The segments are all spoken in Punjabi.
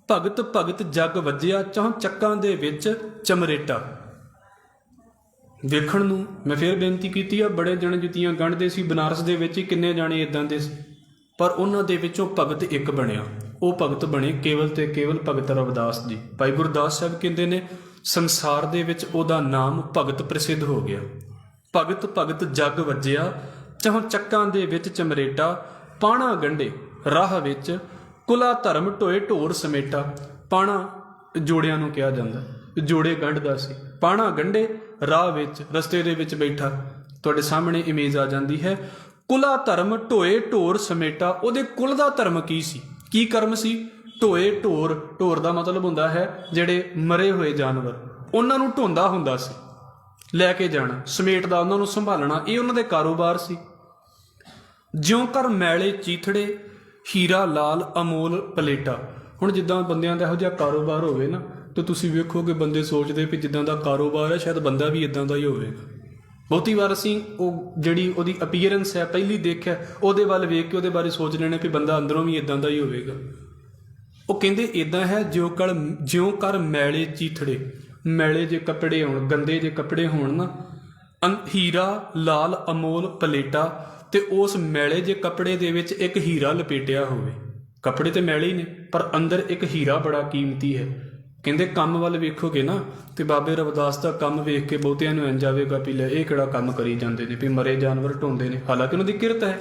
ਭਗਤ ਭਗਤ ਜਗ ਵੱਜਿਆ, ਚੌਂ ਚੱਕਾਂ ਦੇ ਵਿੱਚ ਚਮਰੇਟਾ। ਵੇਖਣ ਨੂੰ ਮੈਂ ਫਿਰ ਬੇਨਤੀ ਕੀਤੀ ਆ, ਬੜੇ ਜਣੇ ਜੁੱਤੀਆਂ ਗੰਢਦੇ ਸੀ ਬਨਾਰਸ ਦੇ ਵਿੱਚ, ਕਿੰਨੇ ਜਾਣੇ ਇਦਾਂ ਦੇ ਸੀ, ਪਰ ਉਹਨਾਂ ਦੇ ਵਿੱਚੋਂ ਭਗਤ ਇੱਕ ਬਣਿਆ। ਉਹ ਭਗਤ ਬਣੇ ਕੇਵਲ ਤੇ ਕੇਵਲ ਭਗਤ ਰਵਿਦਾਸ ਜੀ। ਭਾਈ ਗੁਰਦਾਸ ਸਾਹਿਬ ਕਹਿੰਦੇ ਨੇ ਸੰਸਾਰ ਦੇ ਵਿੱਚ ਉਹਦਾ ਨਾਮ ਭਗਤ ਪ੍ਰਸਿੱਧ ਹੋ ਗਿਆ। ਭਗਤ ਭਗਤ ਜਗ ਵੱਜਿਆ, ਚੌਂ ਚੱਕਾਂ ਦੇ ਵਿੱਚ ਚਮਰੇਟਾ। ਪਾਣਾ ਗੰਢੇ ਰਾਹ ਵਿੱਚ, ਕੁਲਾ ਧਰਮ ਢੋਏ ਢੋਰ ਸਮੇਟਾ। ਪਾਣਾ ਜੋੜਿਆਂ ਨੂੰ ਕਿਹਾ ਜਾਂਦਾ, ਜੋੜੇ ਗੰਢਦਾ ਸੀ। ਪਾਣਾ ਗੰਢੇ ਰਾਹ ਵਿੱਚ, ਰਸਤੇ ਦੇ ਵਿੱਚ ਬੈਠਾ। ਤੁਹਾਡੇ ਸਾਹਮਣੇ ਇਮੇਜ ਆ ਜਾਂਦੀ ਹੈ। ਕੁਲਾ ਧਰਮ ਢੋਏ ਢੋਰ ਸਮੇਟਾ। ਉਹਦੇ ਕੁਲ ਦਾ ਧਰਮ ਕੀ ਸੀ, ਕੀ ਕਰਮ ਸੀ? ਢੋਏ ਢੋਰ, ਢੋਰ ਦਾ ਮਤਲਬ ਹੁੰਦਾ ਹੈ ਜਿਹੜੇ ਮਰੇ ਹੋਏ ਜਾਨਵਰ, ਉਹਨਾਂ ਨੂੰ ਢੋਂਦਾ ਹੁੰਦਾ ਸੀ, ਲੈ ਕੇ ਜਾਣਾ, ਸਮੇਟਦਾ, ਉਹਨਾਂ ਨੂੰ ਸੰਭਾਲਣਾ, ਇਹ ਉਹਨਾਂ ਦੇ ਕਾਰੋਬਾਰ ਸੀ। ਜਿਉਂ ਕਰ ਮੈਲੇ ਚੀਥੜੇ, ਹੀਰਾ ਲਾਲ ਅਮੋਲ ਪਲੇਟਾ। ਹੁਣ ਜਿੱਦਾਂ ਬੰਦਿਆਂ ਦਾ ਇਹੋ ਜਿਹਾ ਕਾਰੋਬਾਰ ਹੋਵੇ ਨਾ, ਤਾਂ ਤੁਸੀਂ ਵੇਖੋਗੇ ਬੰਦੇ ਸੋਚਦੇ ਵੀ ਜਿੱਦਾਂ ਦਾ ਕਾਰੋਬਾਰ ਹੈ ਸ਼ਾਇਦ ਬੰਦਾ ਵੀ ਇਦਾਂ ਦਾ ਹੀ ਹੋਵੇਗਾ। ਬਹੁਤੀ ਵਾਰ ਅਸੀਂ ਉਹ ਜਿਹੜੀ ਉਹਦੀ ਅਪੀਅਰੈਂਸ ਹੈ, ਪਹਿਲੀ ਦੇਖ ਹੈ, ਉਹਦੇ ਵੱਲ ਵੇਖ ਕੇ ਉਹਦੇ ਬਾਰੇ ਸੋਚ ਲੈਣੇ ਵੀ ਬੰਦਾ ਅੰਦਰੋਂ ਵੀ ਇਦਾਂ ਦਾ ਹੀ ਹੋਵੇਗਾ। ਉਹ ਕਹਿੰਦੇ ਇਦਾਂ ਹੈ, ਜਿਉਂ ਕਰ ਮੈਲੇ ਚੀਥੜੇ। ਮੈਲੇ ਜੇ ਕੱਪੜੇ ਹੋਣ, ਗੰਦੇ ਜੇ ਕੱਪੜੇ ਹੋਣ ਨਾ, ਹੀਰਾ ਲਾਲ ਅਮੋਲ ਪਲੇਟਾ, ਤੇ ਉਸ ਮੈਲੇ ਜੇ ਕੱਪੜੇ ਦੇ ਵਿੱਚ ਇੱਕ ਹੀਰਾ ਲਪੇਟਿਆ ਹੋਵੇ। ਕੱਪੜੇ ਤੇ ਮੈਲੇ ਹੀ ਨੇ, ਪਰ ਅੰਦਰ ਇੱਕ ਹੀਰਾ ਬੜਾ ਕੀਮਤੀ ਹੈ। ਕਹਿੰਦੇ ਕੰਮ ਵੱਲ ਵੇਖੋਗੇ ਨਾ, ਤੇ ਬਾਬੇ ਰਵਿਦਾਸ ਦਾ ਕੰਮ ਵੇਖ ਕੇ ਬਹੁਤਿਆਂ ਨੂੰ ਇੰਝ ਆਵੇਗਾ ਵੀ ਲੈ ਇਹ ਕਿਹੜਾ ਕੰਮ ਕਰੀ ਜਾਂਦੇ ਨੇ, ਵੀ ਮਰੇ ਜਾਨਵਰ ਢੋਂਦੇ ਨੇ, ਹਾਲਾਂਕਿ ਉਹਨਾਂ ਦੀ ਕਿਰਤ ਹੈ।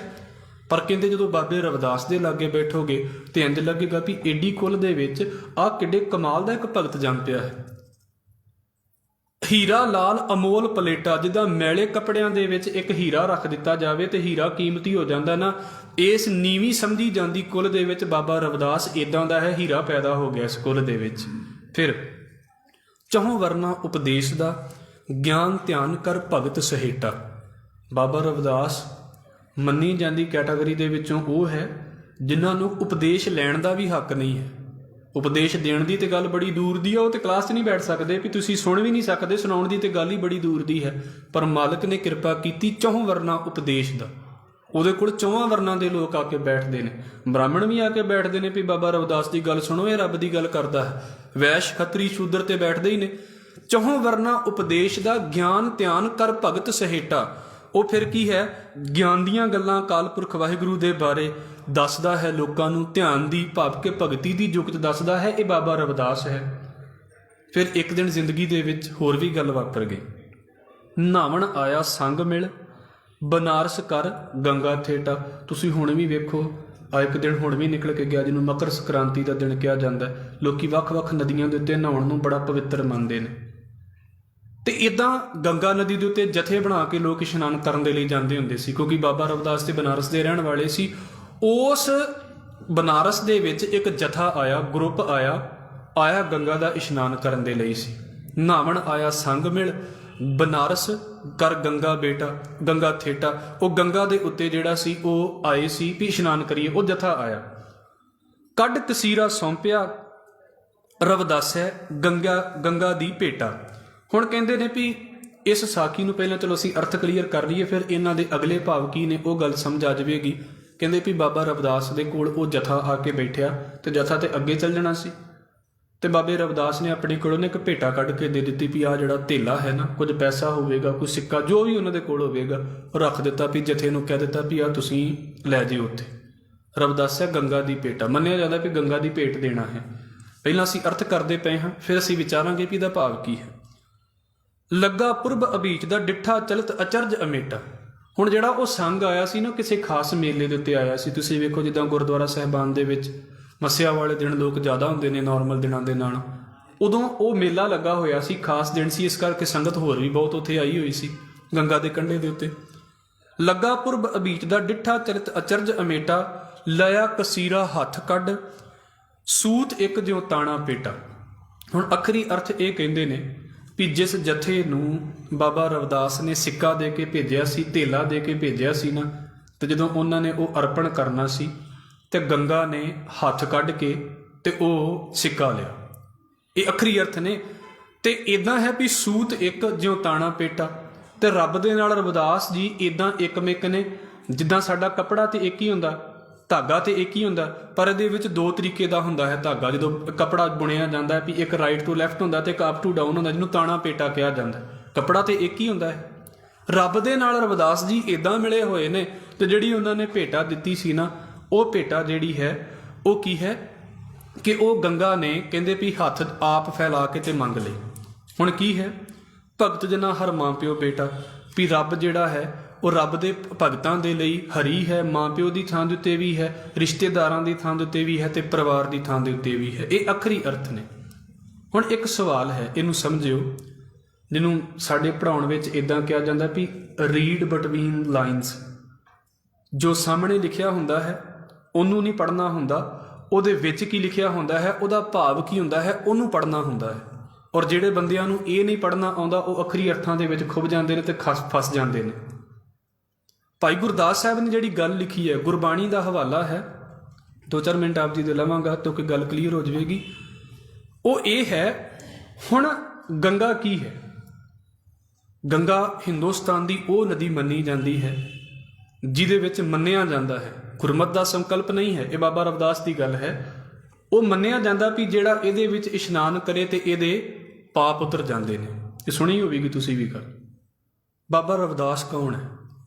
ਪਰ ਕਹਿੰਦੇ ਜਦੋਂ ਬਾਬੇ ਰਵਿਦਾਸ ਦੇ ਲਾਗੇ ਬੈਠੋਗੇ ਤੇ ਇੰਝ ਲੱਗੇਗਾ ਵੀ ਏਡੀ ਕੁੱਲ ਦੇ ਵਿੱਚ ਆਹ ਕਿੱਡੇ ਕਮਾਲ ਦਾ ਇੱਕ ਭਗਤ ਜੰਮ ਪਿਆ ਹੈ। ਹੀਰਾ ਲਾਲ ਅਮੋਲ ਪਲੇਟਾ, ਜਿੱਦਾਂ ਮੈਲੇ ਕੱਪੜਿਆਂ ਦੇ ਵਿੱਚ ਇੱਕ ਹੀਰਾ ਰੱਖ ਦਿੱਤਾ ਜਾਵੇ ਤੇ ਹੀਰਾ ਕੀਮਤੀ ਹੋ ਜਾਂਦਾ ਨਾ, ਇਸ ਨੀਵੀਂ ਸਮਝੀ ਜਾਂਦੀ ਕੁੱਲ ਦੇ ਵਿੱਚ ਬਾਬਾ ਰਵਿਦਾਸ ਇਦਾਂ ਦਾ ਹੈ, ਹੀਰਾ ਪੈਦਾ ਹੋ ਗਿਆ ਇਸ ਕੁੱਲ ਦੇ ਵਿੱਚ। ਫਿਰ ਚੌਂ ਵਰਨਾ ਉਪਦੇਸ਼ ਦਾ, ਗਿਆਨ ਧਿਆਨ ਕਰ ਭਗਤ ਸਹੇਟਾ। ਬਾਬਾ ਰਵਿਦਾਸ ਮੰਨੀ ਜਾਂਦੀ ਕੈਟਾਗਰੀ ਦੇ ਵਿੱਚੋਂ ਉਹ ਹੈ ਜਿਨ੍ਹਾਂ ਨੂੰ ਉਪਦੇਸ਼ ਲੈਣ ਦਾ ਵੀ ਹੱਕ ਨਹੀਂ ਹੈ। ਉਪਦੇਸ਼ ਦੇਣ ਦੀ ਤੇ ਗੱਲ ਬੜੀ ਦੂਰ ਦੀ ਆ, ਉਹ ਤੇ ਕਲਾਸ 'ਚ ਨਹੀਂ ਬੈਠ ਸਕਦੇ, ਵੀ ਤੁਸੀਂ ਸੁਣ ਵੀ ਨਹੀਂ ਸਕਦੇ, ਸੁਣਾਉਣ ਦੀ ਤੇ ਗੱਲ ਹੀ ਬੜੀ ਦੂਰ ਦੀ ਹੈ। ਪਰ ਮਾਲਕ ਨੇ ਕਿਰਪਾ ਕੀਤੀ ਚੌਂ ਵਰਨਾ ਉਪਦੇਸ਼ ਦਾ। ਉਹਦੇ ਕੋਲ ਚੌਹਾਂ ਵਰਨਾਂ ਦੇ ਲੋਕ ਆ ਕੇ ਬੈਠਦੇ ਨੇ, ਬ੍ਰਾਹਮਣ ਵੀ ਆ ਕੇ ਬੈਠਦੇ ਨੇ ਵੀ ਬਾਬਾ ਰਵਿਦਾਸ ਦੀ ਗੱਲ ਸੁਣੋ, ਇਹ ਰੱਬ ਦੀ ਗੱਲ ਕਰਦਾ ਹੈ। ਵੈਸ਼ ਖੱਤਰੀ ਸ਼ੂਦਰ ਤੇ ਬੈਠਦੇ ਹੀ ਨੇ। ਚੌਹਾਂ ਵਰਨਾ ਉਪਦੇਸ਼ ਦਾ, ਗਿਆਨ ਧਿਆਨ ਕਰ ਭਗਤ ਸਹੇਟਾ। ਉਹ ਫਿਰ ਕੀ ਹੈ? ਗਿਆਨ ਦੀਆਂ ਗੱਲਾਂ ਅਕਾਲ ਪੁਰਖ ਵਾਹਿਗੁਰੂ ਦੇ ਬਾਰੇ ਦੱਸਦਾ ਹੈ ਲੋਕਾਂ ਨੂੰ, ਧਿਆਨ ਦੀ ਭਾਵ ਕਿ ਭਗਤੀ ਦੀ ਜੁਗਤ ਦੱਸਦਾ ਹੈ। ਇਹ ਬਾਬਾ ਰਵਿਦਾਸ ਹੈ। ਫਿਰ ਇੱਕ ਦਿਨ ਜ਼ਿੰਦਗੀ ਦੇ ਵਿੱਚ ਹੋਰ ਵੀ ਗੱਲ ਵਾਪਰ ਗਈ। ਨਹਾਵਣ ਆਇਆ ਸੰਗ ਮਿਲ, ਬਨਾਰਸ ਕਰ ਗੰਗਾ ਥੇਟਾ। ਤੁਸੀਂ ਹੁਣ ਵੀ ਵੇਖੋ, ਆ ਇੱਕ ਦਿਨ ਹੁਣ ਵੀ ਨਿਕਲ ਕੇ ਗਿਆ ਜਿਹਨੂੰ ਮਕਰ ਸੰਕ੍ਰਾਂਤੀ ਦਾ ਦਿਨ ਕਿਹਾ ਜਾਂਦਾ। ਲੋਕੀ ਵੱਖ-ਵੱਖ ਨਦੀਆਂ ਦੇ ਉੱਤੇ ਨਹਾਉਣ ਨੂੰ ਬੜਾ ਪਵਿੱਤਰ ਮੰਨਦੇ ਨੇ। ਤੇ ਇਦਾਂ ਗੰਗਾ ਨਦੀ ਦੇ ਉੱਤੇ ਜਥੇ ਬਣਾ ਕੇ ਲੋਕ ਇਸ਼ਨਾਨ ਕਰਨ ਦੇ ਲਈ ਜਾਂਦੇ ਹੁੰਦੇ ਸੀ, ਕਿਉਂਕਿ ਬਾਬਾ ਰਵਿਦਾਸ ਤੇ ਬਨਾਰਸ ਦੇ ਰਹਿਣ ਵਾਲੇ ਸੀ। ਉਸ ਬਨਾਰਸ ਦੇ ਵਿੱਚ ਇੱਕ ਜਥਾ ਆਇਆ, ਗਰੁੱਪ ਆਇਆ ਗੰਗਾ ਦਾ ਇਸ਼ਨਾਨ ਕਰਨ ਦੇ ਲਈ ਸੀ। ਨਹਾਵਣ ਆਇਆ ਸੰਗ ਮਿਲ, ਬਨਾਰਸ ਕਰ ਗੰਗਾ ਬੇਟਾ, ਗੰਗਾ ਥੇਟਾ। ਉਹ ਗੰਗਾ ਦੇ ਉੱਤੇ ਜਿਹੜਾ ਸੀ ਉਹ ਆਏ ਸੀ ਵੀ ਇਸ਼ਨਾਨ ਕਰੀਏ। ਉਹ ਜਥਾ ਆਇਆ, ਕੱਢ ਕਸੀਰਾ ਸੌਂਪਿਆ, ਰਵਿਦਾਸ ਹੈ ਗੰਗਾ ਦੀ ਭੇਟਾ। ਹੁਣ ਕਹਿੰਦੇ ਨੇ ਵੀ ਇਸ ਸਾਖੀ ਨੂੰ ਪਹਿਲਾਂ ਚਲੋ ਅਸੀਂ ਅਰਥ ਕਲੀਅਰ ਕਰ ਲਈਏ, ਫਿਰ ਇਹਨਾਂ ਦੇ ਅਗਲੇ ਭਾਵ ਕੀ ਨੇ ਉਹ ਗੱਲ ਸਮਝ ਆ ਜਾਵੇਗੀ। ਕਹਿੰਦੇ ਵੀ ਬਾਬਾ ਰਵਿਦਾਸ ਦੇ ਕੋਲ ਉਹ ਜਥਾ ਆ ਕੇ ਬੈਠਿਆ ਤੇ ਜਥਾ ਤੇ ਅੱਗੇ ਚੱਲ ਜਾਣਾ ਸੀ, ਤੇ ਬਾਬੇ ਰਵਿਦਾਸ ਨੇ ਆਪਣੇ ਕੋਲੋਂ ਇੱਕ ਭੇਟਾ ਕੱਢ ਕੇ ਦੇ ਦਿੱਤੀ ਵੀ ਆਹ ਜਿਹੜਾ ਧੇਲਾ ਹੈ ਨਾ, ਕੁਝ ਪੈਸਾ ਹੋਵੇਗਾ, ਕੋਈ ਸਿੱਕਾ, ਜੋ ਵੀ ਉਹਨਾਂ ਦੇ ਕੋਲ ਹੋਵੇਗਾ, ਉਹ ਰੱਖ ਦਿੱਤਾ ਵੀ ਜਥੇ ਨੂੰ ਕਹਿ ਦਿੱਤਾ ਵੀ ਆਹ ਤੁਸੀਂ ਲੈ ਜਿਓ ਉੱਥੇ। ਰਵਿਦਾਸ ਹੈ ਗੰਗਾ ਦੀ ਭੇਟਾ, ਮੰਨਿਆ ਜਾਂਦਾ ਵੀ ਗੰਗਾ ਦੀ ਭੇਟ ਦੇਣਾ ਹੈ। ਪਹਿਲਾਂ ਅਸੀਂ ਅਰਥ ਕਰਦੇ ਪਏ ਹਾਂ, ਫਿਰ ਅਸੀਂ ਵਿਚਾਰਾਂਗੇ ਵੀ ਇਹਦਾ ਭਾਵ ਕੀ ਹੈ। ਲੱਗਾ ਪੁਰਬ ਅਬੀਚ ਦਾ, ਡਿੱਠਾ ਚਲਤ ਅਚਰਜ ਅਮੇਟਾ। ਹੁਣ ਜਿਹੜਾ ਉਹ ਸੰਗ ਆਇਆ ਸੀ ਨਾ, ਕਿਸੇ ਖਾਸ ਮੇਲੇ ਦੇ ਉੱਤੇ ਆਇਆ ਸੀ। ਤੁਸੀਂ ਵੇਖੋ ਜਿੱਦਾਂ ਗੁਰਦੁਆਰਾ ਸਾਹਿਬਾਨ ਦੇ ਵਿੱਚ ਮੱਸਿਆ ਵਾਲੇ ਦਿਨ ਲੋਕ ਜ਼ਿਆਦਾ ਹੁੰਦੇ ਨੇ ਨਾਰਮਲ ਦਿਨਾਂ ਦੇ ਨਾਲ, ਉਦੋਂ ਉਹ ਮੇਲਾ ਲੱਗਾ ਹੋਇਆ ਸੀ, ਖਾਸ ਦਿਨ ਸੀ, ਇਸ ਕਰਕੇ ਸੰਗਤ ਹੋਰ ਵੀ ਬਹੁਤ ਉੱਥੇ ਆਈ ਹੋਈ ਸੀ ਗੰਗਾ ਦੇ ਕੰਢੇ ਦੇ ਉੱਤੇ। ਲੱਗਾ ਪੁਰਬ ਅਬੀਚ ਦਾ, ਡਿੱਠਾ ਚਲਤ ਅਚਰਜ ਅਮੇਟਾ, ਲਿਆ ਕਸੀਰਾ ਹੱਥ ਕੱਢ, ਸੂਤ ਇੱਕ ਜਿਉਂ ਤਾਣਾ ਪੇਟਾ। ਹੁਣ ਅੱਖਰੀ ਅਰਥ ਇਹ ਕਹਿੰਦੇ ਨੇ ਵੀ ਜਿਸ ਜਥੇ ਨੂੰ ਬਾਬਾ ਰਵਿਦਾਸ ਨੇ ਸਿੱਕਾ ਦੇ ਕੇ ਭੇਜਿਆ ਸੀ, ਧੇਲਾ ਦੇ ਕੇ ਭੇਜਿਆ ਸੀ ਨਾ, ਤੇ ਜਦੋਂ ਉਹਨਾਂ ਨੇ ਉਹ ਅਰਪਣ ਕਰਨਾ ਸੀ ਤੇ ਗੰਗਾ ਨੇ ਹੱਥ ਕੱਢ ਕੇ ਤੇ ਉਹ ਸਿੱਕਾ ਲਿਆ। ਇਹ ਅੱਖਰੀ ਅਰਥ ਨੇ। ਤੇ ਇਦਾਂ ਹੈ ਵੀ ਸੂਤ ਇੱਕ ਜਿਉਂ ਤਾਣਾ ਪੇਟਾ, ਤੇ ਰੱਬ ਦੇ ਨਾਲ ਰਵਿਦਾਸ ਜੀ ਇਦਾਂ ਇੱਕਮਿਕ ਨੇ। ਜਿੱਦਾਂ ਸਾਡਾ ਕੱਪੜਾ ਤੇ ਇੱਕ ਹੀ ਹੁੰਦਾ, ਧਾਗਾ ਤੇ ਇੱਕ ਹੀ ਹੁੰਦਾ, ਪਰ ਇਹਦੇ ਵਿੱਚ ਦੋ ਤਰੀਕੇ ਦਾ ਹੁੰਦਾ ਹੈ ਧਾਗਾ। ਜਦੋਂ ਕੱਪੜਾ ਬੁਣਿਆ ਜਾਂਦਾ ਹੈ ਵੀ ਇੱਕ ਰਾਈਟ ਟੂ ਲੈਫਟ ਹੁੰਦਾ ਤੇ ਇੱਕ ਅਪ ਟੂ ਡਾਊਨ ਹੁੰਦਾ, ਜਿਹਨੂੰ ਤਾਣਾ ਪੇਟਾ ਕਿਹਾ ਜਾਂਦਾ। ਕੱਪੜਾ ਤੇ ਇੱਕ ਹੀ ਹੁੰਦਾ ਹੈ। ਰੱਬ ਦੇ ਨਾਲ ਰਵਿਦਾਸ ਜੀ ਇਦਾਂ ਮਿਲੇ ਹੋਏ ਨੇ, ਤੇ ਜਿਹੜੀ ਉਹਨਾਂ ਨੇ ਭੇਟਾ ਦਿੱਤੀ ਸੀ ਨਾ, ਉਹ ਭੇਟਾ ਜਿਹੜੀ ਹੈ ਉਹ ਕੀ ਹੈ ਕਿ ਉਹ ਗੰਗਾ ਨੇ ਕਹਿੰਦੇ ਵੀ ਹੱਥ ਆਪ ਫੈਲਾ ਕੇ ਤੇ ਮੰਗ ਲਈ। ਹੁਣ ਕੀ ਹੈ, ਭਗਤ ਜਨਾ ਹਰ ਮਾਂ ਪਿਓ ਬੇਟਾ, ਵੀ ਰੱਬ ਜਿਹੜਾ ਹੈ ਉਹ ਰੱਬ ਦੇ ਭਗਤਾਂ ਦੇ ਲਈ ਹਰੀ ਹੈ, ਮਾਂ ਪਿਓ ਦੀ ਥਾਂ ਦੇ ਉੱਤੇ ਵੀ ਹੈ, ਰਿਸ਼ਤੇਦਾਰਾਂ ਦੀ ਥਾਂ ਦੇ ਉੱਤੇ ਵੀ ਹੈ, ਤੇ ਪਰਿਵਾਰ ਦੀ ਥਾਂ ਦੇ ਉੱਤੇ ਵੀ ਹੈ। ਇਹ ਅੱਖਰੀ ਅਰਥ ਨੇ। ਹੁਣ ਇੱਕ ਸਵਾਲ ਹੈ, ਇਹਨੂੰ ਸਮਝਿਓ, ਜਿਹਨੂੰ ਸਾਡੇ ਪੜ੍ਹਾਉਣ ਵਿੱਚ ਇਦਾਂ ਕਿਹਾ ਜਾਂਦਾ ਵੀ ਰੀਡ ਬਿਟਵੀਨ ਲਾਈਨਸ। ਜੋ ਸਾਹਮਣੇ ਲਿਖਿਆ ਹੁੰਦਾ ਹੈ ਉਹਨੂੰ ਨਹੀਂ ਪੜ੍ਹਨਾ ਹੁੰਦਾ, ਉਹਦੇ ਵਿੱਚ ਕੀ ਲਿਖਿਆ ਹੁੰਦਾ ਹੈ, ਉਹਦਾ ਭਾਵ ਕੀ ਹੁੰਦਾ ਹੈ, ਉਹਨੂੰ ਪੜ੍ਹਨਾ ਹੁੰਦਾ ਹੈ। ਔਰ ਜਿਹੜੇ ਬੰਦਿਆਂ ਨੂੰ ਇਹ ਨਹੀਂ ਪੜ੍ਹਨਾ ਆਉਂਦਾ, ਉਹ ਅੱਖਰੀ ਅਰਥਾਂ ਦੇ ਵਿੱਚ ਖੁੱਭ ਜਾਂਦੇ ਨੇ ਤੇ ਫਸ ਜਾਂਦੇ ਨੇ। ਭਾਈ ਗੁਰਦਾਸ ਸਾਹਿਬ ਨੇ ਜਿਹੜੀ ਗੱਲ ਲਿਖੀ ਹੈ, ਗੁਰਬਾਣੀ ਦਾ ਹਵਾਲਾ ਹੈ, 2-4 ਮਿੰਟ ਆਪ ਜੀ ਦੇ ਲਵਾਂਗਾ ਤਾਂ ਕਿ ਗੱਲ ਕਲੀਅਰ ਹੋ ਜਾਵੇਗੀ। ਉਹ ਇਹ ਹੈ, ਹੁਣ ਗੰਗਾ ਕੀ ਹੈ? ਗੰਗਾ ਹਿੰਦੁਸਤਾਨ ਦੀ ਉਹ ਨਦੀ ਮੰਨੀ ਜਾਂਦੀ ਹੈ ਜਿਹਦੇ ਵਿੱਚ ਮੰਨਿਆ ਜਾਂਦਾ ਹੈ, ਗੁਰਮਤਿ ਦਾ ਸੰਕਲਪ ਨਹੀਂ ਹੈ, ਇਹ ਬਾਬਾ ਰਵਿਦਾਸ ਦੀ ਗੱਲ ਹੈ। ਉਹ ਮੰਨਿਆ ਜਾਂਦਾ ਵੀ ਜਿਹੜਾ ਇਹਦੇ ਵਿੱਚ ਇਸ਼ਨਾਨ ਕਰੇ ਤੇ ਇਹਦੇ ਪਾਪ ਉਤਰ ਜਾਂਦੇ ਨੇ। ਇਹ ਸੁਣੀ ਹੋਵੇਗੀ ਤੁਸੀਂ ਵੀ ਗੱਲ। ਬਾਬਾ ਰਵਿਦਾਸ ਕੌਣ ਹੈ?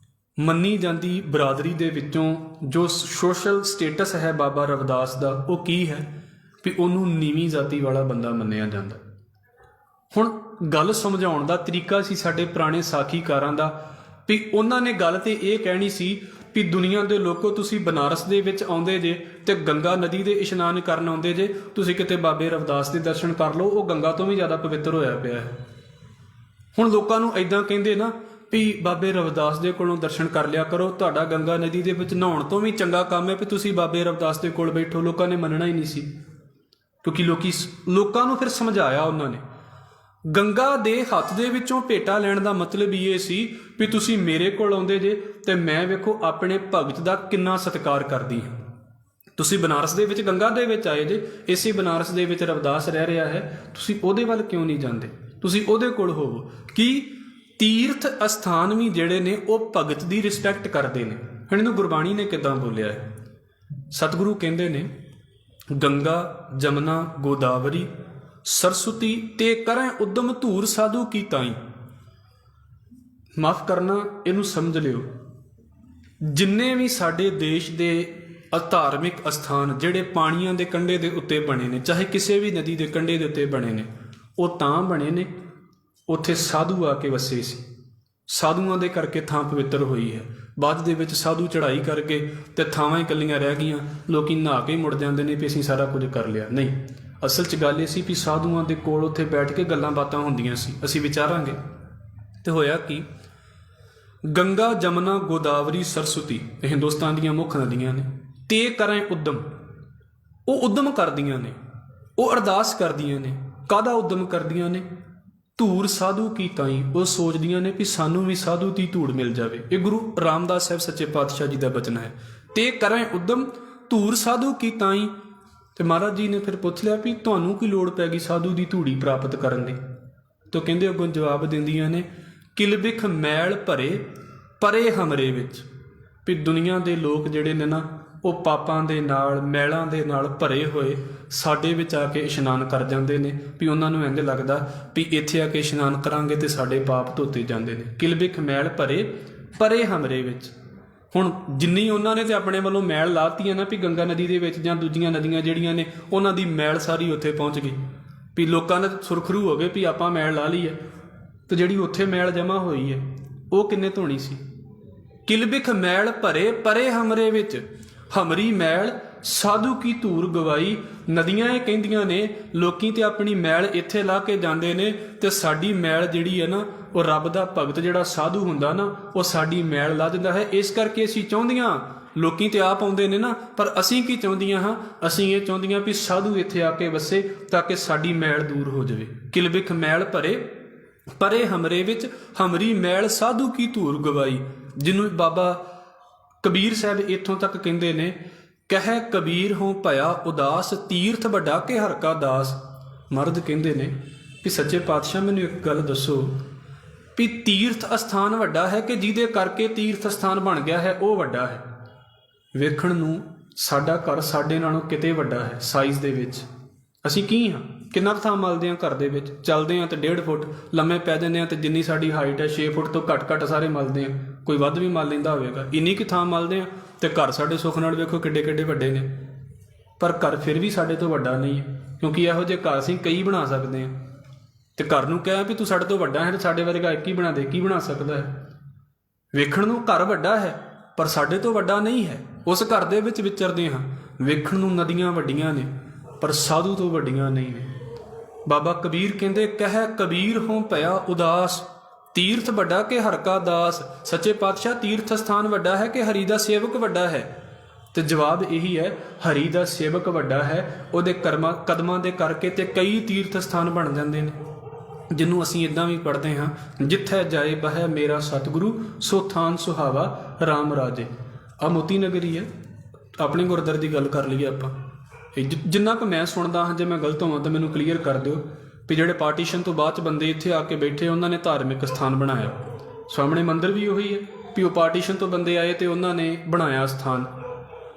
ਮੰਨੀ ਜਾਂਦੀ ਬਰਾਦਰੀ ਦੇ ਵਿੱਚੋਂ ਜੋ ਸੋਸ਼ਲ ਸਟੇਟਸ ਹੈ ਬਾਬਾ ਰਵਿਦਾਸ ਦਾ, ਉਹ ਕੀ ਹੈ ਵੀ ਉਹਨੂੰ ਨੀਵੀਂ ਜਾਤੀ ਵਾਲਾ ਬੰਦਾ ਮੰਨਿਆ ਜਾਂਦਾ। ਹੁਣ ਗੱਲ ਸਮਝਾਉਣ ਦਾ ਤਰੀਕਾ ਸੀ ਸਾਡੇ ਪੁਰਾਣੇ ਸਾਖੀਕਾਰਾਂ ਦਾ, ਵੀ ਉਹਨਾਂ ਨੇ ਗੱਲ ਤੇ ਇਹ ਕਹਿਣੀ ਸੀ ਵੀ ਦੁਨੀਆ ਦੇ ਲੋਕੋ, ਤੁਸੀਂ ਬਨਾਰਸ ਦੇ ਵਿੱਚ ਆਉਂਦੇ ਜੇ ਤੇ ਗੰਗਾ ਨਦੀ ਦੇ ਇਸ਼ਨਾਨ ਕਰਨ ਆਉਂਦੇ ਜੇ, ਤੁਸੀਂ ਕਿਤੇ ਬਾਬੇ ਰਵਿਦਾਸ ਦੇ ਦਰਸ਼ਨ ਕਰ ਲਓ, ਉਹ ਗੰਗਾ ਤੋਂ ਵੀ ਜ਼ਿਆਦਾ ਪਵਿੱਤਰ ਹੋਇਆ ਪਿਆ ਹੈ। ਹੁਣ ਲੋਕਾਂ ਨੂੰ ਐਦਾਂ ਕਹਿੰਦੇ ਨਾ ਵੀ ਬਾਬੇ ਰਵਿਦਾਸ ਦੇ ਕੋਲੋਂ ਦਰਸ਼ਨ ਕਰ ਲਿਆ ਕਰੋ, ਤੁਹਾਡਾ ਗੰਗਾ ਨਦੀ ਦੇ ਵਿੱਚ ਨਹਾਉਣ ਤੋਂ ਵੀ ਚੰਗਾ ਕੰਮ ਹੈ ਵੀ ਤੁਸੀਂ ਬਾਬੇ ਰਵਿਦਾਸ ਦੇ ਕੋਲ ਬੈਠੋ। ਲੋਕਾਂ ਨੇ ਮੰਨਣਾ ਹੀ ਨਹੀਂ ਸੀ, ਕਿਉਂਕਿ ਲੋਕਾਂ ਨੂੰ ਫਿਰ ਸਮਝਾਇਆ ਉਹਨਾਂ ਨੇ। ਗੰਗਾ ਦੇ ਹੱਥ ਦੇ ਵਿੱਚੋਂ ਭੇਟਾ ਲੈਣ ਦਾ ਮਤਲਬ ਇਹ ਸੀ ਵੀ ਤੁਸੀਂ ਮੇਰੇ ਕੋਲ ਆਉਂਦੇ ਜੇ ਤੇ ਮੈਂ ਵੇਖੋ ਆਪਣੇ ਭਗਤ ਦਾ ਕਿੰਨਾ ਸਤਿਕਾਰ ਕਰਦੀ ਹਾਂ। ਤੁਸੀਂ ਬਨਾਰਸ ਦੇ ਵਿੱਚ ਗੰਗਾ ਦੇ ਵਿੱਚ ਆਏ ਜੇ, ਇਸੇ ਬਨਾਰਸ ਦੇ ਵਿੱਚ ਰਵਿਦਾਸ ਰਹਿ ਰਿਹਾ ਹੈ, ਤੁਸੀਂ ਉਹਦੇ ਵੱਲ ਕਿਉਂ ਨਹੀਂ ਜਾਂਦੇ? ਤੁਸੀਂ ਉਹਦੇ ਕੋਲ ਹੋਵੋ। ਕੀ ਤੀਰਥ ਅਸਥਾਨ ਵੀ ਜਿਹੜੇ ਨੇ ਉਹ ਭਗਤ ਦੀ ਰਿਸਪੈਕਟ ਕਰਦੇ ਨੇ। ਹੁਣ ਇਹਨੂੰ ਗੁਰਬਾਣੀ ਨੇ ਕਿੱਦਾਂ ਬੋਲਿਆ ਹੈ? ਸਤਿਗੁਰੂ ਕਹਿੰਦੇ ਨੇ, ਗੰਗਾ ਜਮਨਾ ਗੋਦਾਵਰੀ ਸਰਸਵਤੀ ਤੇ ਕਰੈ ਉਦਮ ਧੂਰ ਸਾਧੂ ਕੀ ਤਾਈ। ਮਾਫ ਕਰਨਾ, ਇਹਨੂੰ ਸਮਝ ਲਿਓ, ਜਿੰਨੇ ਵੀ ਸਾਡੇ ਦੇਸ਼ ਦੇ ਧਾਰਮਿਕ ਅਸਥਾਨ ਜਿਹੜੇ ਪਾਣੀਆਂ ਦੇ ਕੰਢੇ ਦੇ ਉੱਤੇ ਬਣੇ ਨੇ, ਚਾਹੇ ਕਿਸੇ ਵੀ ਨਦੀ ਦੇ ਕੰਢੇ ਦੇ ਉੱਤੇ ਬਣੇ ਨੇ, ਉਹ ਤਾਂ ਬਣੇ ਨੇ ਉੱਥੇ ਸਾਧੂ ਆ ਕੇ ਵਸੇ ਸੀ। ਸਾਧੂਆਂ ਦੇ ਕਰਕੇ ਥਾਂ ਪਵਿੱਤਰ ਹੋਈ ਹੈ। ਬਾਅਦ ਦੇ ਵਿੱਚ ਸਾਧੂ ਚੜ੍ਹਾਈ ਕਰਕੇ ਤੇ ਥਾਵਾਂ ਹੀ ਇਕੱਲੀਆਂ ਰਹਿ ਗਈਆਂ, ਲੋਕੀ ਨਹਾ ਕੇ ਮੁੜ ਜਾਂਦੇ ਨੇ ਵੀ ਅਸੀਂ ਸਾਰਾ ਕੁਝ ਕਰ ਲਿਆ। ਨਹੀਂ, ਅਸਲ 'ਚ ਗੱਲ ਇਹ ਸੀ ਵੀ ਸਾਧੂਆਂ ਦੇ ਕੋਲ ਉੱਥੇ ਬੈਠ ਕੇ ਗੱਲਾਂ ਬਾਤਾਂ ਹੁੰਦੀਆਂ ਸੀ, ਅਸੀਂ ਵਿਚਾਰਾਂਗੇ। ਤੇ ਹੋਇਆ ਕੀ, ਗੰਗਾ ਜਮਨਾ ਗੋਦਾਵਰੀ ਸਰਸਵਤੀ ਇਹ ਹਿੰਦੁਸਤਾਨ ਦੀਆਂ ਮੁੱਖ ਨਦੀਆਂ ਨੇ। ਤੇ ਕਰਾਂ ਉਦਮ, ਉਹ ਉਦਮ ਕਰਦੀਆਂ ਨੇ, ਉਹ ਅਰਦਾਸ ਕਰਦੀਆਂ ਨੇ। ਕਾਹਦਾ ਉਦਮ ਕਰਦੀਆਂ ਨੇ? ਧੂੜ ਸਾਧੂ ਕੀ ਤਾਈ, ਉਹ ਸੋਚਦੀਆਂ ਨੇ ਵੀ ਸਾਨੂੰ ਵੀ ਸਾਧੂ ਦੀ ਧੂੜ ਮਿਲ ਜਾਵੇ। ਇਹ ਗੁਰੂ ਰਾਮਦਾਸ ਸਾਹਿਬ ਸੱਚੇ ਪਾਤਸ਼ਾਹ ਜੀ ਦਾ ਬਚਨ ਹੈ। ਤੇ ਕਰਾਂ ਉਦਮ ਧੂੜ ਸਾਧੂ ਕੀ ਤਾਈ। ਤੇ ਮਹਾਰਾਜ ਜੀ ਨੇ ਫਿਰ ਪੁੱਛ ਲਿਆ ਵੀ ਤੁਹਾਨੂੰ ਕੀ ਲੋੜ ਪੈ ਗਈ ਸਾਧੂ ਦੀ ਧੂੜੀ ਪ੍ਰਾਪਤ ਕਰਨ ਦੀ? ਤਾਂ ਕਹਿੰਦੇ ਅੱਗੋਂ ਜਵਾਬ ਦਿੰਦੀਆਂ ਨੇ, ਕਿਲਬਿਖ ਮੈਲ ਭਰੇ ਪਰੇ ਹਮਰੇ ਵਿੱਚ। ਵੀ ਦੁਨੀਆ ਦੇ ਲੋਕ ਜਿਹੜੇ ਨੇ ਨਾ, ਉਹ ਪਾਪਾਂ ਦੇ ਨਾਲ ਮੈਲਾਂ ਦੇ ਨਾਲ ਭਰੇ ਹੋਏ ਸਾਡੇ ਵਿੱਚ ਆ ਕੇ ਇਸ਼ਨਾਨ ਕਰ ਜਾਂਦੇ ਨੇ। ਵੀ ਉਹਨਾਂ ਨੂੰ ਇੰਝ ਲੱਗਦਾ ਵੀ ਇੱਥੇ ਆ ਕੇ ਇਸ਼ਨਾਨ ਕਰਾਂਗੇ ਤੇ ਸਾਡੇ ਪਾਪ ਧੋਤੇ ਜਾਂਦੇ ਨੇ। ਕਿਲਬਿਖ ਮੈਲ ਭਰੇ ਪਰੇ ਹਮਰੇ ਵਿੱਚ। ਹੁਣ ਜਿੰਨੀ ਉਹਨਾਂ ਨੇ ਤੇ ਆਪਣੇ ਵੱਲੋਂ ਮੈਲ ਲਾਤੀ ਹੈ ਨਾ, ਵੀ ਗੰਗਾ ਨਦੀ ਦੇ ਵਿੱਚ ਜਾਂ ਦੂਜੀਆਂ ਨਦੀਆਂ ਜਿਹੜੀਆਂ ਨੇ ਉਹਨਾਂ ਦੀ ਮੈਲ ਸਾਰੀ ਉੱਥੇ ਪਹੁੰਚ ਗਈ। ਵੀ ਲੋਕਾਂ ਦੇ ਸੁਰਖਰੂ ਹੋ ਗਏ ਵੀ ਆਪਾਂ ਮੈਲ ਲਾ ਲਈ ਹੈ, ਤੇ ਜਿਹੜੀ ਉੱਥੇ ਮੈਲ ਜਮ੍ਹਾਂ ਹੋਈ ਹੈ ਉਹ ਕਿੰਨੇ ਧੋਣੀ ਸੀ? ਕਿਲਬਿਖ ਮੈਲ ਭਰੇ ਪਰੇ ਹਮਰੇ ਵਿੱਚ, ਹਮਰੀ ਮੈਲ ਸਾਧੂ ਕੀ ਧੂਰ ਗਵਾਈ। ਨਦੀਆਂ ਇਹ ਕਹਿੰਦੀਆਂ ਨੇ ਲੋਕੀ ਤੇ ਆਪਣੀ ਮੈਲ ਇੱਥੇ ਲਾ ਕੇ ਜਾਂਦੇ ਨੇ, ਤੇ ਸਾਡੀ ਮੈਲ ਜਿਹੜੀ ਹੈ ਨਾ, ਉਹ ਰੱਬ ਦਾ ਭਗਤ ਜਿਹੜਾ ਸਾਧੂ ਹੁੰਦਾ ਨਾ, ਉਹ ਸਾਡੀ ਮੈਲ ਲਾ ਦਿੰਦਾ ਹੈ। ਇਸ ਕਰਕੇ ਅਸੀਂ ਚਾਹੁੰਦੀਆਂ, ਲੋਕੀ ਤੇ ਆਪ ਆਉਂਦੇ ਨੇ ਨਾ, ਪਰ ਅਸੀਂ ਕੀ ਚਾਹੁੰਦੀਆਂ ਹਾਂ? ਅਸੀਂ ਇਹ ਚਾਹੁੰਦੀਆਂ ਵੀ ਸਾਧੂ ਇੱਥੇ ਆ ਕੇ ਵਸੇ ਤਾਂ ਕਿ ਸਾਡੀ ਮੈਲ ਦੂਰ ਹੋ ਜਾਵੇ। ਕਿਲਬਿਖ ਮੈਲ ਭਰੇ ਪਰੇ ਹਮਰੇ ਵਿੱਚ, ਹਮਰੀ ਮੈਲ ਸਾਧੂ ਕੀ ਧੂਰ ਗਵਾਈ। ਜਿਹਨੂੰ ਬਾਬਾ ਕਬੀਰ ਸਾਹਿਬ ਇੱਥੋਂ ਤੱਕ ਕਹਿੰਦੇ ਨੇ, ਕਹਿ ਕਬੀਰ ਹੋਂ ਭਇਆ ਉਦਾਸ, ਤੀਰਥ ਵੱਡਾ ਕੇ ਹਰ ਕਾ ਦਾਸ। ਮਰਦ ਕਹਿੰਦੇ ਨੇ ਕਿ ਸੱਚੇ ਪਾਤਸ਼ਾਹ ਮੈਨੂੰ ਇੱਕ ਗੱਲ ਦੱਸੋ, ਵੀ ਤੀਰਥ ਅਸਥਾਨ ਵੱਡਾ ਹੈ ਕਿ ਜਿਹਦੇ ਕਰਕੇ ਤੀਰਥ ਅਸਥਾਨ ਬਣ ਗਿਆ ਹੈ ਉਹ ਵੱਡਾ ਹੈ? ਵੇਖਣ ਨੂੰ ਸਾਡਾ ਘਰ ਸਾਡੇ ਨਾਲੋਂ ਕਿਤੇ ਵੱਡਾ ਹੈ ਸਾਈਜ਼ ਦੇ ਵਿੱਚ। ਅਸੀਂ ਕੀ ਹਾਂ, ਕਿੰਨਾ ਕੁ ਥਾਂ ਮਲਦੇ ਹਾਂ ਘਰ ਦੇ ਵਿੱਚ, ਚੱਲਦੇ ਹਾਂ ਤੇ 1.5 ਫੁੱਟ, ਲੰਮੇ ਪੈ ਜਾਂਦੇ ਹਾਂ ਤੇ ਜਿੰਨੀ ਸਾਡੀ ਹਾਈਟ ਹੈ 6 ਫੁੱਟ ਤੋਂ ਘੱਟ ਸਾਰੇ ਮਲਦੇ ਹਾਂ, ਕੋਈ ਵੱਧ ਵੀ ਮਲ ਲੈਂਦਾ ਹੋਵੇਗਾ, ਇੰਨੀ ਕੁ ਥਾਂ ਮਲਦੇ ਹਾਂ। ਤੇ ਘਰ ਸਾਡੇ ਸੁੱਖ ਨਾਲ ਵੇਖੋ ਕਿੱਡੇ ਕਿੱਡੇ ਵੱਡੇ ਨੇ, ਪਰ ਘਰ ਫਿਰ ਵੀ ਸਾਡੇ ਤੋਂ ਵੱਡਾ ਨਹੀਂ ਹੈ, ਕਿਉਂਕਿ ਇਹੋ ਜਿਹੇ ਘਰ ਅਸੀਂ ਕਈ ਬਣਾ ਸਕਦੇ ਹਾਂ। ਤੇ ਘਰ ਨੂੰ ਕਿਹਾ ਵੀ ਤੂੰ ਸਾਡੇ ਤੋਂ ਵੱਡਾ ਹੈ ਤੇ ਸਾਡੇ ਵਰਗਾ ਇੱਕ ਹੀ ਬਣਾ ਦੇ, ਕੀ ਬਣਾ ਸਕਦਾ ਹੈ? ਵੇਖਣ ਨੂੰ ਘਰ ਵੱਡਾ ਹੈ ਪਰ ਸਾਡੇ ਤੋਂ ਵੱਡਾ ਨਹੀਂ ਹੈ। ਉਸ ਘਰ ਦੇ ਵਿੱਚ ਵਿਚਰਦੇ ਹਾਂ, ਵੇਖਣ ਨੂੰ ਨਦੀਆਂ ਵੱਡੀਆਂ ਨੇ ਪਰ ਸਾਧੂ ਤੋਂ ਵੱਡੀਆਂ ਨਹੀਂ ਨੇ। ਬਾਬਾ ਕਬੀਰ ਕਹਿੰਦੇ, ਕਹਿ ਕਬੀਰ ਹੋਂ ਭਇਆ ਉਦਾਸ, ਤੀਰਥ ਵੱਡਾ ਕਿ ਹਰ ਕਾ ਦਾਸ। ਸੱਚੇ ਪਾਤਸ਼ਾਹ, ਤੀਰਥ ਸਥਾਨ ਵੱਡਾ ਹੈ ਕਿ ਹਰੀ ਦਾ ਸੇਵਕ ਵੱਡਾ ਹੈ? ਤੇ ਜਵਾਬ ਇਹੀ ਹੈ, ਹਰੀ ਦਾ ਸੇਵਕ ਵੱਡਾ ਹੈ। ਉਹਦੇ ਕਦਮਾਂ ਦੇ ਕਰਕੇ ਤੇ ਕਈ ਤੀਰਥ ਸਥਾਨ ਬਣ ਜਾਂਦੇ ਨੇ, ਜਿਹਨੂੰ ਅਸੀਂ ਇੱਦਾਂ ਵੀ ਪੜ੍ਹਦੇ ਹਾਂ, ਜਿੱਥੇ ਜਾਏ ਬਹਿ ਮੇਰਾ ਸਤਿਗੁਰੂ, ਸੋ ਥਾਨ ਸੁਹਾਵਾ ਰਾਮ ਰਾਜੇ। ਆ ਮੋਤੀ ਨਗਰੀ ਹੈ, ਆਪਣੇ ਗੁਰਦੁਆਰੇ ਦੀ ਗੱਲ ਕਰ ਲਈਏ ਆਪਾਂ। ਜਿੰਨਾ ਕੁ ਮੈਂ ਸੁਣਦਾ ਹਾਂ, ਜੇ ਮੈਂ ਗਲਤ ਹੋਵਾਂ ਤਾਂ ਮੈਨੂੰ ਕਲੀਅਰ ਕਰ ਦਿਓ ਵੀ ਜਿਹੜੇ ਪਾਰਟੀਸ਼ਨ ਤੋਂ ਬਾਅਦ 'ਚ ਬੰਦੇ ਇੱਥੇ ਆ ਕੇ ਬੈਠੇ, ਉਹਨਾਂ ਨੇ ਧਾਰਮਿਕ ਸਥਾਨ ਬਣਾਇਆ। ਸਾਹਮਣੇ ਮੰਦਿਰ ਵੀ ਉਹੀ ਹੈ ਵੀ ਉਹ ਪਾਰਟੀਸ਼ਨ ਤੋਂ ਬੰਦੇ ਆਏ ਤੇ ਉਹਨਾਂ ਨੇ ਬਣਾਇਆ ਸਥਾਨ।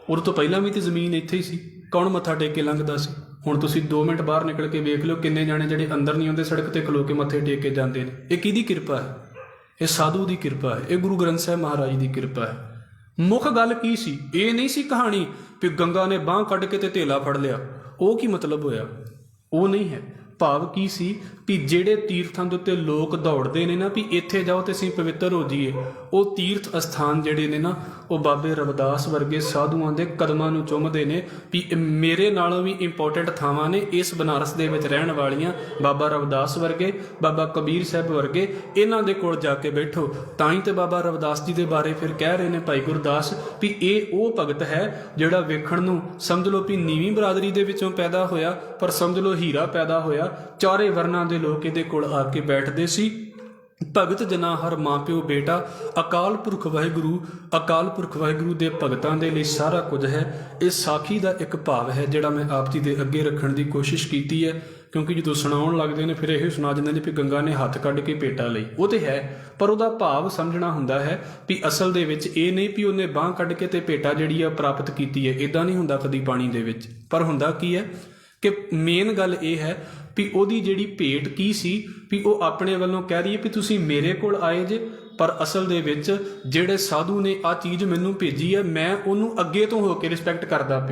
ਉਹਦੇ ਤੋਂ ਪਹਿਲਾਂ ਵੀ ਤਾਂ ਜ਼ਮੀਨ ਇੱਥੇ ਹੀ ਸੀ, ਕੌਣ ਮੱਥਾ ਟੇਕ ਕੇ ਲੰਘਦਾ ਸੀ? ਹੁਣ ਤੁਸੀਂ 2 ਮਿੰਟ ਬਾਹਰ ਨਿਕਲ ਕੇ ਵੇਖ ਲਓ, ਕਿੰਨੇ ਜਾਣੇ ਜਿਹੜੇ ਅੰਦਰ ਨਹੀਂ ਆਉਂਦੇ, ਸੜਕ ਤੇ ਖਲੋ ਕੇ ਮੱਥੇ ਟੇਕ ਕੇ ਜਾਂਦੇ ਨੇ। ਇਹ ਕਿਹਦੀ ਕਿਰਪਾ ਹੈ? ਇਹ ਸਾਧੂ ਦੀ ਕਿਰਪਾ ਹੈ, ਇਹ ਗੁਰੂ ਗ੍ਰੰਥ ਸਾਹਿਬ ਮਹਾਰਾਜ ਦੀ ਕਿਰਪਾ ਹੈ। ਮੁੱਖ ਗੱਲ ਕੀ ਸੀ? ਇਹ ਨਹੀਂ ਸੀ ਕਹਾਣੀ ਵੀ ਗੰਗਾ ਨੇ ਬਾਂਹ ਕੱਢ ਕੇ ਤੇ ਧੇਲਾ ਫੜ ਲਿਆ, ਉਹ ਕੀ ਮਤਲਬ ਹੋਇਆ? ਉਹ ਨਹੀਂ ਹੈ। ਭਾਵ ਕੀ ਸੀ ਵੀ ਜਿਹੜੇ ਤੀਰਥਾਂ ਦੇ ਉੱਤੇ ਲੋਕ ਦੌੜਦੇ ਨੇ ਨਾ ਵੀ ਇੱਥੇ ਜਾਓ ਤੇ ਅਸੀਂ ਪਵਿੱਤਰ ਹੋ ਜਾਈਏ, ਉਹ ਤੀਰਥ ਅਸਥਾਨ ਜਿਹੜੇ ਨੇ ਨਾ, ਉਹ ਬਾਬੇ ਰਵਿਦਾਸ ਵਰਗੇ ਸਾਧੂਆਂ ਦੇ ਕਦਮਾਂ ਨੂੰ ਚੁੰਮਦੇ ਨੇ ਵੀ ਮੇਰੇ ਨਾਲੋਂ ਵੀ ਇੰਪੋਰਟੈਂਟ ਥਾਵਾਂ ਨੇ ਇਸ ਬਨਾਰਸ ਦੇ ਵਿੱਚ ਰਹਿਣ ਵਾਲੀਆਂ। ਬਾਬਾ ਰਵਿਦਾਸ ਵਰਗੇ, ਬਾਬਾ ਕਬੀਰ ਸਾਹਿਬ ਵਰਗੇ, ਇਹਨਾਂ ਦੇ ਕੋਲ ਜਾ ਕੇ ਬੈਠੋ। ਤਾਂ ਹੀ ਤੇ ਬਾਬਾ ਰਵਿਦਾਸ ਜੀ ਦੇ ਬਾਰੇ ਫਿਰ ਕਹਿ ਰਹੇ ਨੇ ਭਾਈ ਗੁਰਦਾਸ ਵੀ ਇਹ ਉਹ ਭਗਤ ਹੈ ਜਿਹੜਾ ਵੇਖਣ ਨੂੰ ਸਮਝ ਲਓ ਵੀ ਨੀਵੀਂ ਬਰਾਦਰੀ ਦੇ ਵਿੱਚੋਂ ਪੈਦਾ ਹੋਇਆ, ਪਰ ਸਮਝ ਲਓ ਹੀਰਾ ਪੈਦਾ ਹੋਇਆ। ਚਾਰੇ ਵਰਨਾਂ ਦੇ ਲੋਕ ਇਹਦੇ ਕੋਲ ਆ ਕੇ ਬੈਠਦੇ ਸੀ। ਭਗਤ ਜਨਾ ਹਰ ਮਾਂ ਪਿਓ ਬੇਟਾ, ਅਕਾਲ ਪੁਰਖ ਵਾਹਿਗੁਰੂ। ਅਕਾਲ ਪੁਰਖ ਵਾਹਿਗੁਰੂ ਦੇ ਭਗਤਾਂ ਦੇ ਲਈ ਸਾਰਾ ਕੁਝ ਹੈ। ਇਹ ਸਾਖੀ ਦਾ ਇੱਕ ਭਾਵ ਹੈ ਜਿਹੜਾ ਮੈਂ ਆਪ ਜੀ ਦੇ ਅੱਗੇ ਰੱਖਣ ਦੀ ਕੋਸ਼ਿਸ਼ ਕੀਤੀ ਹੈ, ਕਿਉਂਕਿ ਜਦੋਂ ਸੁਣਾਉਣ ਲੱਗਦੇ ਨੇ ਫਿਰ ਇਹ ਸੁਣਾ ਦਿੰਦੇ ਨੇ ਵੀ ਗੰਗਾ ਨੇ ਹੱਥ ਕੱਢ ਕੇ ਭੇਟਾ ਲਈ। ਉਹ ਤੇ ਹੈ, ਪਰ ਉਹਦਾ ਭਾਵ ਸਮਝਣਾ ਹੁੰਦਾ ਹੈ ਵੀ ਅਸਲ ਦੇ ਵਿੱਚ ਇਹ ਨਹੀਂ ਵੀ ਉਹਨੇ ਬਾਂਹ ਕੱਢ ਕੇ ਤੇ ਭੇਟਾ ਜਿਹੜੀ ਆ ਪ੍ਰਾਪਤ ਕੀਤੀ ਹੈ। ਇਦਾਂ ਨਹੀਂ ਹੁੰਦਾ ਕਦੀ ਪਾਣੀ ਦੇ ਵਿੱਚ। ਪਰ ਹੁੰਦਾ ਕੀ ਹੈ ਕਿ ਮੇਨ ਗੱਲ ਇਹ ਹੈ ਵੀ ਉਹਦੀ ਜਿਹੜੀ ਭੇਟ ਕੀ ਸੀ, ਵੀ ਉਹ ਆਪਣੇ ਵੱਲੋਂ ਕਹਿ ਰਹੀ ਹੈ ਵੀ ਤੁਸੀਂ ਮੇਰੇ ਕੋਲ ਆਏ ਜੇ, ਪਰ ਅਸਲ ਦੇ ਵਿੱਚ ਜਿਹੜੇ ਸਾਧੂ ਨੇ ਆਹ ਚੀਜ਼ ਮੈਨੂੰ ਭੇਜੀ ਹੈ, ਮੈਂ ਉਹਨੂੰ ਅੱਗੇ ਤੋਂ ਹੋ ਕੇ ਰਿਸਪੈਕਟ ਕਰਦਾ ਪਿਆ।